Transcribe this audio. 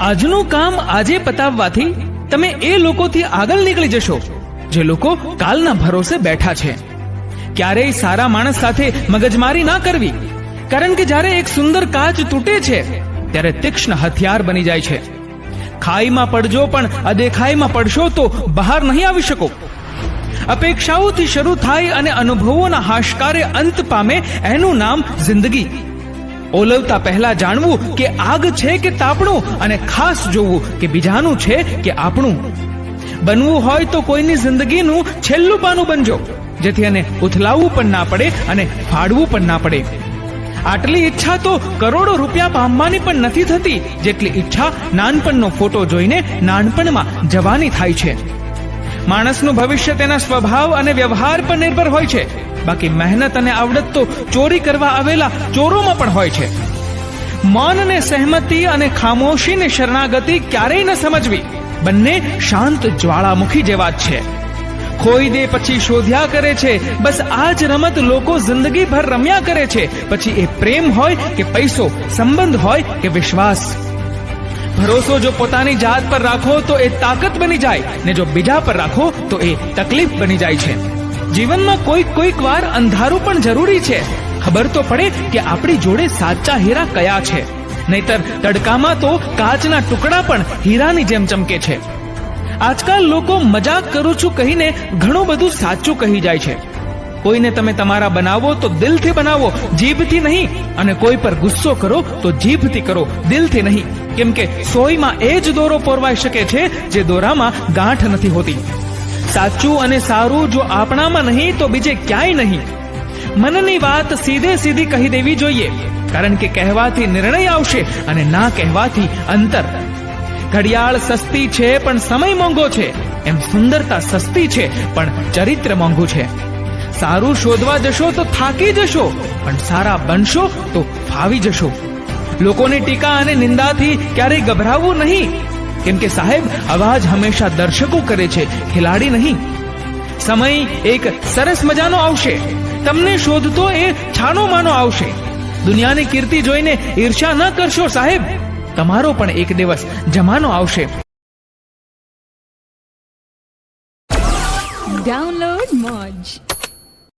આજનું કામ આજે પતાવવાથી તમે એ લોકોથી આગળ નીકળી જશો જે લોકો કાલના ભરોસે બેઠા છે. ક્યારેય સારા માણસ સાથે મગજમારી ના કરવી, કારણ કે જ્યારે એક સુંદર કાચ તૂટે છે ત્યારે તીક્ષ્ણ હથિયાર બની જાય છે. ખાઈમાં પડજો પણ અદેખાઈમાં પડશો તો બહાર નહીં આવી શકો. અપેક્ષાઓથી શરૂ થાય અને અનુભવોના હાશકારે અંત પામે એનું નામ જિંદગી. ઓલવતા પહેલા જાણવું કે આગ છે કે તાપણું, અને ખાસ જોવું કે બીજાનું છે કે આપણું. બનવું હોય તો કોઈની જિંદગીનું છેલ્લું પાનું બનજો, જેથી એને ઉથલાવવું પણ ના પડે અને ફાડવું પણ ના પડે. આટલી ઈચ્છા તો કરોડો રૂપિયા પામવાની પણ નથી થતી, જેટલી ઈચ્છા નાનપણનો ફોટો જોઈને નાનપણમાં જવાની થાય છે. માણસનું ભવિષ્ય તેના સ્વભાવ અને વ્યવહાર પર નિર્ભર હોય છે, બાકી મહેનત અને આવડત તો ચોરી કરવા આવેલા ચોરોમાં પણ હોય છે. મૌન ને સહેમતી અને ખામોશીને શરણાગતિ ક્યારેય ન સમજવી, બંને શાંત જ્વાળામુખી જેવા જ છે. ખોઈ દે પછી શોધ્યા કરે છે, બસ આ જ રમત લોકો જિંદગીભર રમ્યા કરે છે. પછી એ પ્રેમ હોય કે પૈસો, સંબંધ હોય કે વિશ્વાસ. ભરોસો જો પોતાની જાત પર રાખો તો એ તાકાત બની જાય, ને જો બીજા પર રાખો તો એ તકલીફ બની જાય છે. જીવનમાં કોઈક વાર અંધારું પણ જરૂરી છે, ખબર તો પડે કે આપણી જોડે સાચા હીરા કયા છે. નહીતર તડકામાં તો કાચના ટુકડા પણ હીરાની જેમ ચમકે છે. આજકાલ લોકો મજાક કરું છું કહીને ઘણું બધું સાચું કહી જાય છે. કોઈને તમે તમારા બનાવો તો દિલથી બનાવો, જીભથી નહીં. અને કોઈ પર ગુસ્સો કરો તો જીભથી કરો, દિલથી નહીં. કેમ કે સોયમાં એ જ દોરો પોરવાઈ શકે છે જે દોરામાં ગાંઠ નથી હોતી. સાચું અને સારું જો આપણામાં નહીં તો બીજે ક્યાંય નહીં. મનની વાત સીધે સીધી કહી દેવી જોઈએ, કારણ કે કહેવાથી નિર્ણય આવશે અને ના કહેવાથી અંતર. ઘડિયાળ સસ્તી છે પણ સમય મોંઘો છે, એમ સુંદરતા સસ્તી છે પણ ચરિત્ર મોંઘું છે. સારું શોધવા જશો તો થાકી જશો, પણ સારા બનશો તો ફાવી જશો. લોકોની ટીકા અને નિંદાથી ક્યારેય ગભરાવવું નહીં, કેમ કે સાહેબ અવાજ હંમેશા દર્શકો કરે છે, ખેલાડી નહીં. સમય એક સરસ મજાનો આવશે, તમને શોધતો એ છાનો માનો આવશે. દુનિયાની કીર્તિ જોઈને ઈર્ષ્યા ન કરશો સાહેબ, તમારો પણ એક દિવસ જમાનો આવશે. Download Moj.